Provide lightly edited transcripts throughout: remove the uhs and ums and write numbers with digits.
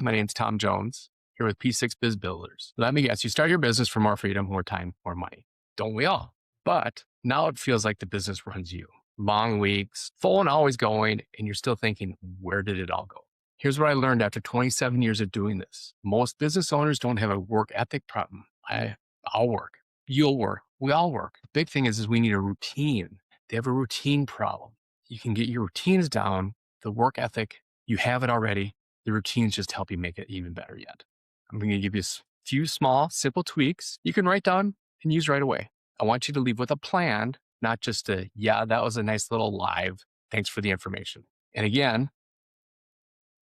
My name's Tom Jones, here with P6 Biz Builders. Let me guess, you start your business for more freedom, more time, more money. Don't we all? But now it feels like the business runs you. Long weeks, full and always going, and you're still thinking, where did it all go? Here's what I learned after 27 years of doing this. Most business owners don't have a work ethic problem. I'll work. You'll work. We all work. The big thing is we need a routine. They have a routine problem. You can get your routines down, the work ethic, you have it already. The routines just help you make it even better yet. I'm going to give you a few small, simple tweaks you can write down and use right away. I want you to leave with a plan, not just yeah, that was a nice little live. Thanks for the information. And again,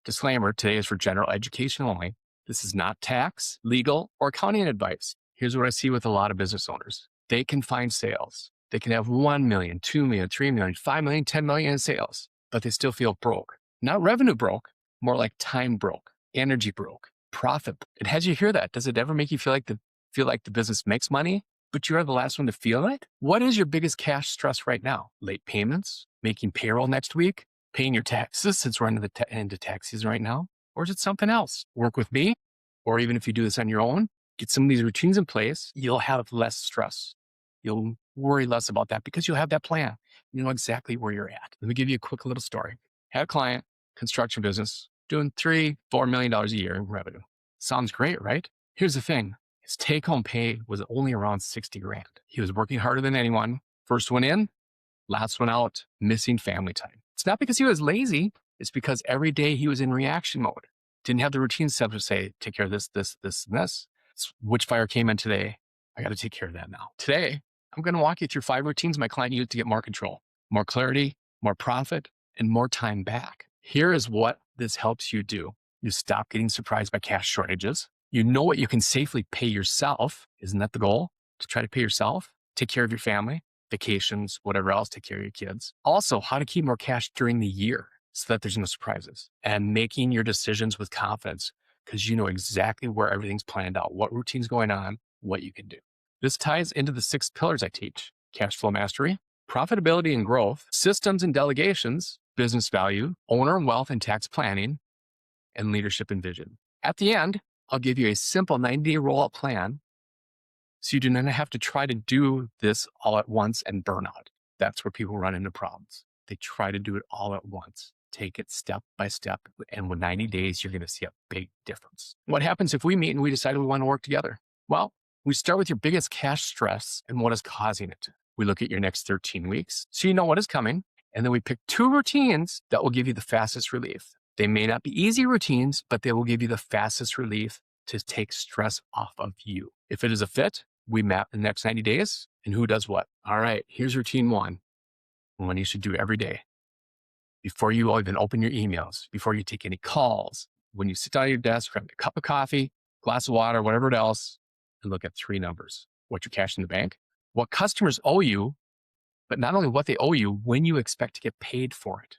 disclaimer, today is for general education only. This is not tax, legal, or accounting advice. Here's what I see with a lot of business owners. They can find sales. They can have 1 million, 2 million, 3 million, 5 million, 10 million in sales, but they still feel broke. Not revenue broke, more like time broke, energy broke, profit. And as you hear that, does it ever make you feel like the business makes money, but you're the last one to feel it? What is your biggest cash stress right now? Late payments, making payroll next week, paying your taxes since we're into tax season right now? Or is it something else? Work with me, or even if you do this on your own, get some of these routines in place, you'll have less stress. You'll worry less about that because you'll have that plan. You know exactly where you're at. Let me give you a quick little story. Had a client, construction business, doing $3-4 million a year in revenue. Sounds great, right? Here's the thing. His take-home pay was only around 60 grand. He was working harder than anyone. First one in, last one out, missing family time. It's not because he was lazy. It's because every day he was in reaction mode. Didn't have the routine set to say, take care of this, and this. Which fire came in today? I got to take care of that now. Today, I'm going to walk you through 5 routines my client used to get more control, more clarity, more profit, and more time back. Here is what this helps you do. You stop getting surprised by cash shortages. You know what you can safely pay yourself. Isn't that the goal? To try to pay yourself, take care of your family, vacations, whatever else, take care of your kids. Also, how to keep more cash during the year so that there's no surprises. And making your decisions with confidence because you know exactly where everything's planned out, what routine's going on, what you can do. This ties into the 6 pillars I teach: cash flow mastery, profitability and growth, systems and delegations, business value, owner and wealth and tax planning, and leadership and vision. At the end, I'll give you a simple 90-day rollout plan so you do not have to try to do this all at once and burn out. That's where people run into problems. They try to do it all at once. Take it step by step, and with 90 days, you're going to see a big difference. What happens if we meet and we decide we want to work together? Well, we start with your biggest cash stress and what is causing it. We look at your next 13 weeks, so you know what is coming. And then we pick 2 routines that will give you the fastest relief. They may not be easy routines, but they will give you the fastest relief to take stress off of you. If it is a fit, we map the next 90 days and who does what. All right, here's routine 1, one you should do every day. Before you even open your emails, before you take any calls, when you sit down at your desk, grab a cup of coffee, glass of water, whatever else, and look at 3 numbers. What's your cash in the bank? What customers owe you, but not only what they owe you, when you expect to get paid for it.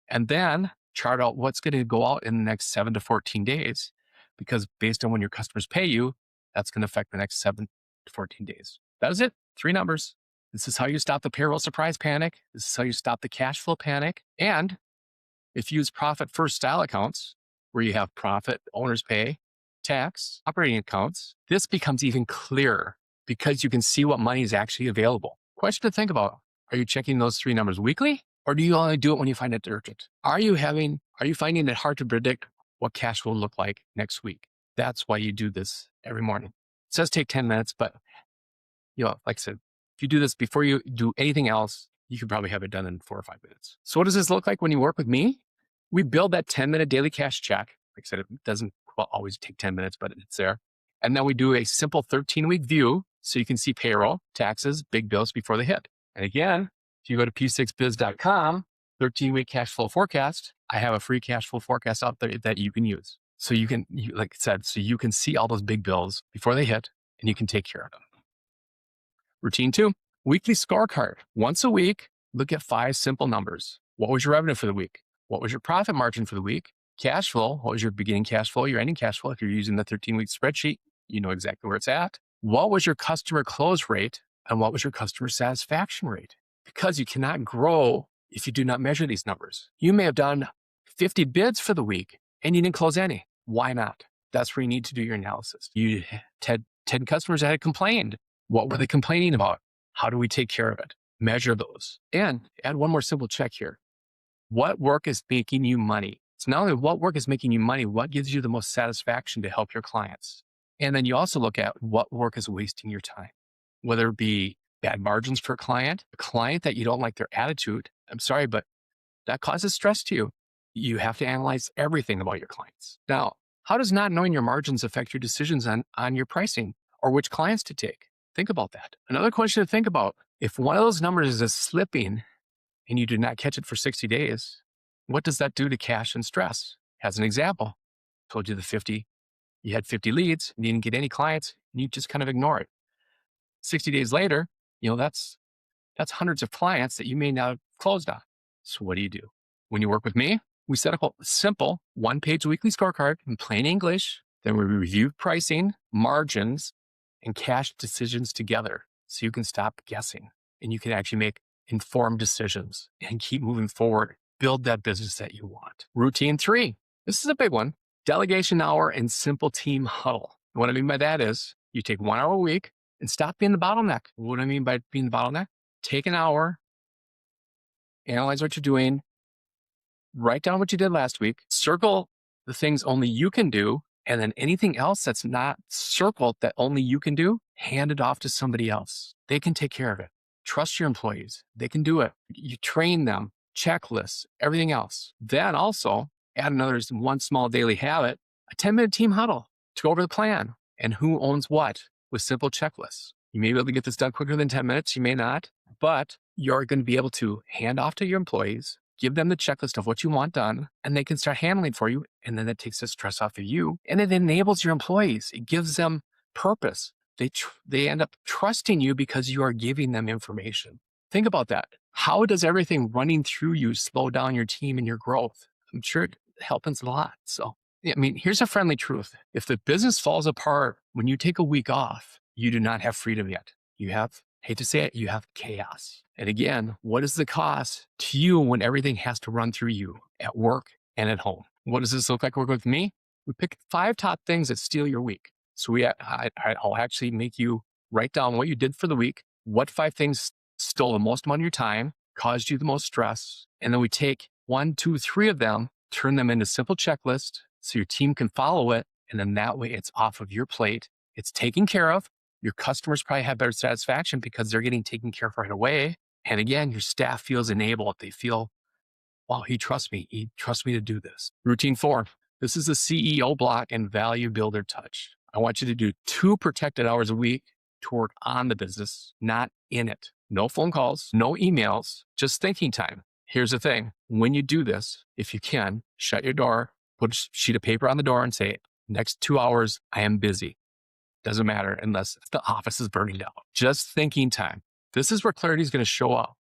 And then chart out what's going to go out in the next 7 to 14 days, because based on when your customers pay you, that's going to affect the next 7 to 14 days. That is it. 3 numbers. This is how you stop the payroll surprise panic. This is how you stop the cash flow panic. And if you use profit first style accounts, where you have profit, owners pay, tax, operating accounts, this becomes even clearer because you can see what money is actually available. Question to think about: are you checking those 3 numbers weekly, or do you only do it when you find it urgent? Are you finding it hard to predict what cash will look like next week? That's why you do this every morning. It says take 10 minutes, but like I said, if you do this before you do anything else, you could probably have it done in 4 or 5 minutes. So what does this look like when you work with me? We build that 10-minute daily cash check. Like I said, it doesn't always take 10 minutes, but it's there. And then we do a simple 13-week view so you can see payroll, taxes, big bills before they hit. And again, if you go to p6biz.com, 13-week cash flow forecast, I have a free cash flow forecast out there that you can use. So like I said, so you can see all those big bills before they hit and you can take care of them. Routine 2, weekly scorecard. Once a week, look at 5 simple numbers. What was your revenue for the week? What was your profit margin for the week? Cash flow. What was your beginning cash flow, your ending cash flow? If you're using the 13-week spreadsheet, you know exactly where it's at. What was your customer close rate? And what was your customer satisfaction rate? Because you cannot grow if you do not measure these numbers. You may have done 50 bids for the week and you didn't close any. Why not? That's where you need to do your analysis. You had 10 customers that had complained. What were they complaining about? How do we take care of it? Measure those. And add one more simple check here. What work is making you money? So not only what work is making you money, what gives you the most satisfaction to help your clients? And then you also look at what work is wasting your time, whether it be bad margins for a client that you don't like their attitude. I'm sorry, but that causes stress to you. You have to analyze everything about your clients. Now, how does not knowing your margins affect your decisions on your pricing or which clients to take? Think about that. Another question to think about, if one of those numbers is slipping and you do not catch it for 60 days, what does that do to cash and stress? As an example, I told you you had 50 leads and you didn't get any clients and you just kind of ignore it. 60 days later, that's hundreds of clients that you may not have closed on. So what do you do? When you work with me, we set up a simple one-page weekly scorecard in plain English. Then we review pricing, margins, and cash decisions together so you can stop guessing and you can actually make informed decisions and keep moving forward. Build that business that you want. Routine 3. This is a big one. Delegation hour and simple team huddle. And what I mean by that is you take 1 hour a week and stop being the bottleneck. What do I mean by being the bottleneck? Take an hour, analyze what you're doing, write down what you did last week, circle the things only you can do, and then anything else that's not circled that only you can do, hand it off to somebody else. They can take care of it. Trust your employees. They can do it. You train them, checklists, everything else. Then also add another one small daily habit, a 10-minute team huddle to go over the plan and who owns what with simple checklists. You may be able to get this done quicker than 10 minutes. You may not, but you're going to be able to hand off to your employees, give them the checklist of what you want done, and they can start handling for you. And then that takes the stress off of you. And it enables your employees. It gives them purpose. They end up trusting you because you are giving them information. Think about that. How does everything running through you slow down your team and your growth? I'm sure it happens a lot. So, here's a friendly truth. If the business falls apart when you take a week off, you do not have freedom yet. You have, hate to say it, you have chaos. And again, what is the cost to you when everything has to run through you at work and at home? What does this look like working with me? We pick 5 top things that steal your week. So I'll actually make you write down what you did for the week, what 5 things stole the most amount of your time, caused you the most stress. And then we take 1, 2, 3 of them, turn them into simple checklists so your team can follow it. And then that way it's off of your plate. It's taken care of. Your customers probably have better satisfaction because they're getting taken care of right away. And again, your staff feels enabled. They feel, wow, he trusts me. He trusts me to do this. Routine 4. This is the CEO block and value builder touch. I want you to do 2 protected hours a week to work on the business, not in it. No phone calls, no emails, just thinking time. Here's the thing. When you do this, if you can, shut your door, put a sheet of paper on the door and say, next 2 hours, I am busy. Doesn't matter unless the office is burning down. Just thinking time. This is where clarity is going to show up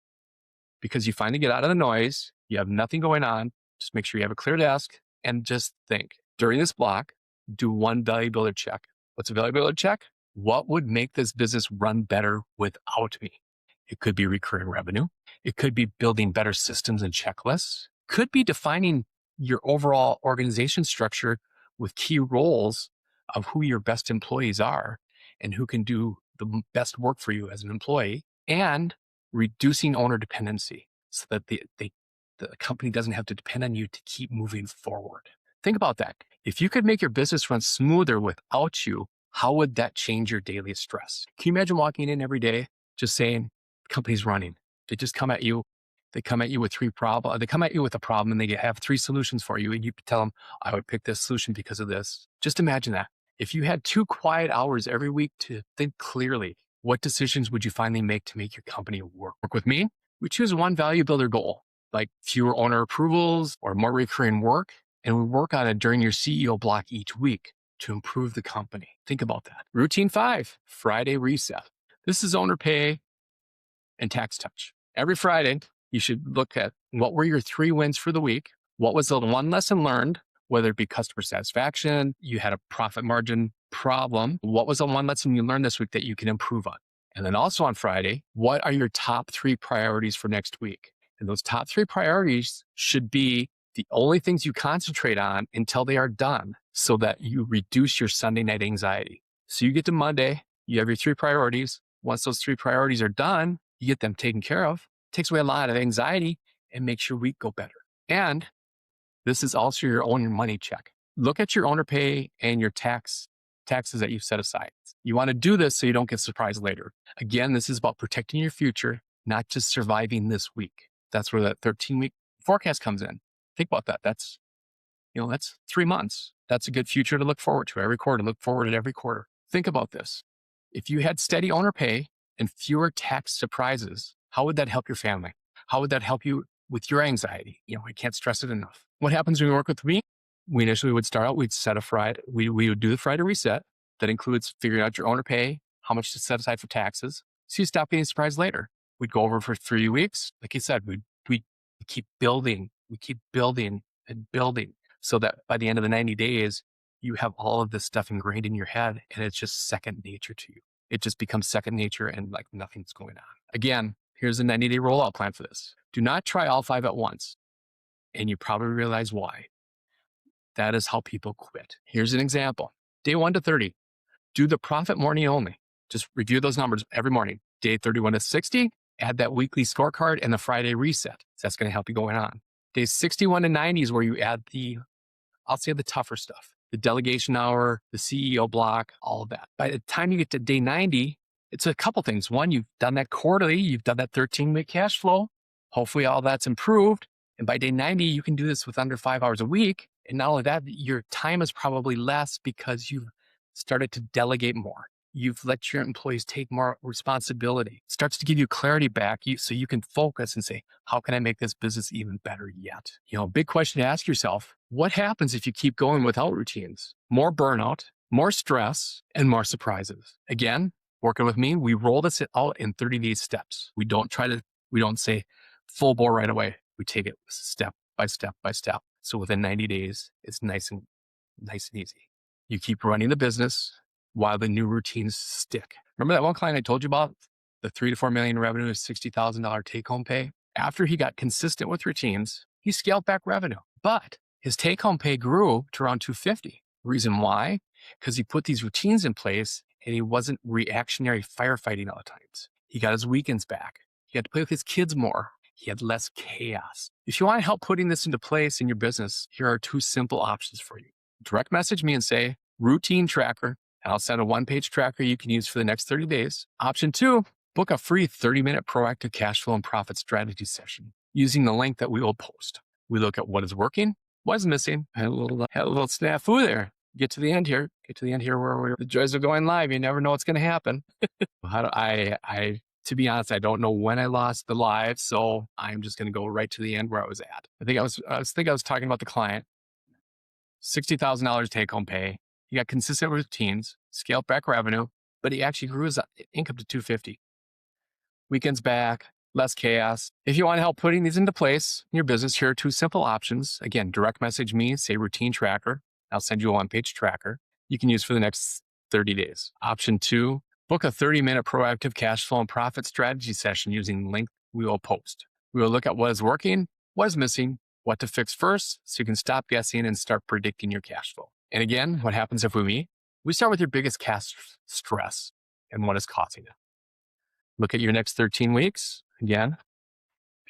because you finally get out of the noise. You have nothing going on. Just make sure you have a clear desk and just think. During this block, do 1 value builder check. What's a value builder check? What would make this business run better without me? It could be recurring revenue. It could be building better systems and checklists. Could be defining your overall organization structure with key roles of who your best employees are and who can do the best work for you as an employee, and reducing owner dependency so that the company doesn't have to depend on you to keep moving forward. Think about that. If you could make your business run smoother without you, how would that change your daily stress? Can you imagine walking in every day just saying, the company's running? They just come at you. They come at you with 3 problems. They come at you with a problem and they have 3 solutions for you. And you tell them, I would pick this solution because of this. Just imagine that. If you had 2 quiet hours every week to think clearly, what decisions would you finally make to make your company work? Work with me? We choose 1 value builder goal, like fewer owner approvals or more recurring work. And we work on it during your CEO block each week to improve the company. Think about that. Routine 5, Friday reset. This is owner pay and tax touch. Every Friday, you should look at what were your 3 wins for the week. What was the 1 lesson learned, whether it be customer satisfaction, you had a profit margin problem. What was the 1 lesson you learned this week that you can improve on? And then also on Friday, what are your top 3 priorities for next week? And those top 3 priorities should be the only things you concentrate on until they are done so that you reduce your Sunday night anxiety. So you get to Monday, you have your 3 priorities. Once those 3 priorities are done, you get them taken care of. Takes away a lot of anxiety and makes your week go better. And this is also your own money check. Look at your owner pay and your taxes that you've set aside. You want to do this so you don't get surprised later. Again, this is about protecting your future, not just surviving this week. That's where that 13-week forecast comes in. Think about that. That's 3 months. That's a good future to look forward to every quarter. Look forward to every quarter. Think about this. If you had steady owner pay and fewer tax surprises, how would that help your family? How would that help you with your anxiety? I can't stress it enough. What happens when you work with me? We initially would start out, we'd set a Friday, we would do the Friday reset. That includes figuring out your owner pay, how much to set aside for taxes. So you stop getting surprised later. We'd go over for 3 weeks. Like you said, we keep building, and building so that by the end of the 90 days, you have all of this stuff ingrained in your head and it's just second nature to you. It just becomes second nature and like nothing's going on. Again, here's a 90-day rollout plan for this. Do not try all 5 at once. And you probably realize why. That is how people quit. Here's an example. Day 1 to 30, do the profit morning only. Just review those numbers every morning. Day 31 to 60, add that weekly scorecard and the Friday reset. That's going to help you going on. Days 61 to 90 is where you add I'll say the tougher stuff, the delegation hour, the CEO block, all of that. By the time you get to day 90, it's a couple things. One, you've done that quarterly, you've done that 13-week cash flow. Hopefully all that's improved. And by day 90, you can do this with under 5 hours a week. And not only that, your time is probably less because you've started to delegate more. You've let your employees take more responsibility. It starts to give you clarity back so you can focus and say, how can I make this business even better yet? Big question to ask yourself, what happens if you keep going without routines? More burnout, more stress, and more surprises. Again, working with me, we roll this out in 30-day steps. We don't say full bore right away. We take it step by step by step. So within 90 days, it's nice and easy. You keep running the business while the new routines stick. Remember that one client I told you about? The $3 to $4 million revenue, $60,000 take-home pay? After he got consistent with routines, he scaled back revenue, but his take-home pay grew to around $250. Reason why? Because he put these routines in place and he wasn't reactionary firefighting all the times. He got his weekends back. He had to play with his kids more. He had less chaos. If you want help putting this into place in your business, here are 2 simple options for you. Direct message me and say, routine tracker, and I'll send a 1-page tracker you can use for the next 30 days. Option 2, book a free 30-minute proactive cash flow and profit strategy session using the link that we will post. We look at what is working, what is missing. Had a little snafu there. Get to the end here where the joys of going live. You never know what's going to happen. To be honest, I don't know when I lost the live, so I'm just going to go right to the end where I was at. I was talking about the client. $60,000 take-home pay. He got consistent routines, scaled back revenue, but he actually grew his income to $250. Weekends back, less chaos. If you want help putting these into place in your business, here are 2 simple options. Again, direct message me, say routine tracker. I'll send you a 1-page tracker you can use for the next 30 days. Option 2, book a 30-minute proactive cash flow and profit strategy session using the link we will post. We will look at what is working, what is missing, what to fix first, so you can stop guessing and start predicting your cash flow. And again, what happens if we meet? We start with your biggest cash stress and what is causing it. Look at your next 13 weeks. Again,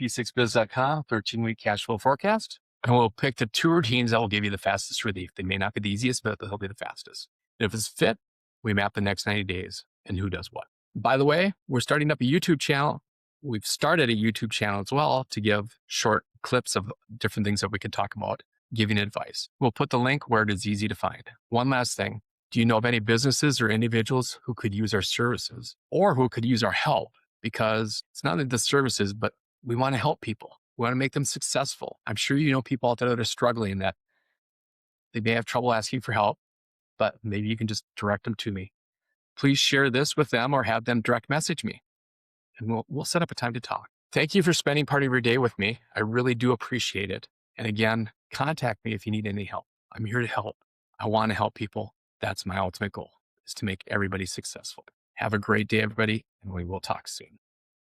p6biz.com, 13-week cash flow forecast. And we'll pick the 2 routines that will give you the fastest relief. They may not be the easiest, but they'll be the fastest. And if it's fit, we map the next 90 days and who does what. By the way, we're starting up a YouTube channel. We've started a YouTube channel as well to give short clips of different things that we can talk about, giving advice. We'll put the link where it is easy to find. One last thing. Do you know of any businesses or individuals who could use our services or who could use our help? Because it's not only the services, but we want to help people. We want to make them successful. I'm sure you know people out there that are struggling, that they may have trouble asking for help, but maybe you can just direct them to me. Please share this with them or have them direct message me, and we'll set up a time to talk. Thank you for spending part of your day with me. I really do appreciate it. And again, contact me if you need any help. I'm here to help. I want to help people. That's my ultimate goal, is to make everybody successful. Have a great day, everybody, and we will talk soon.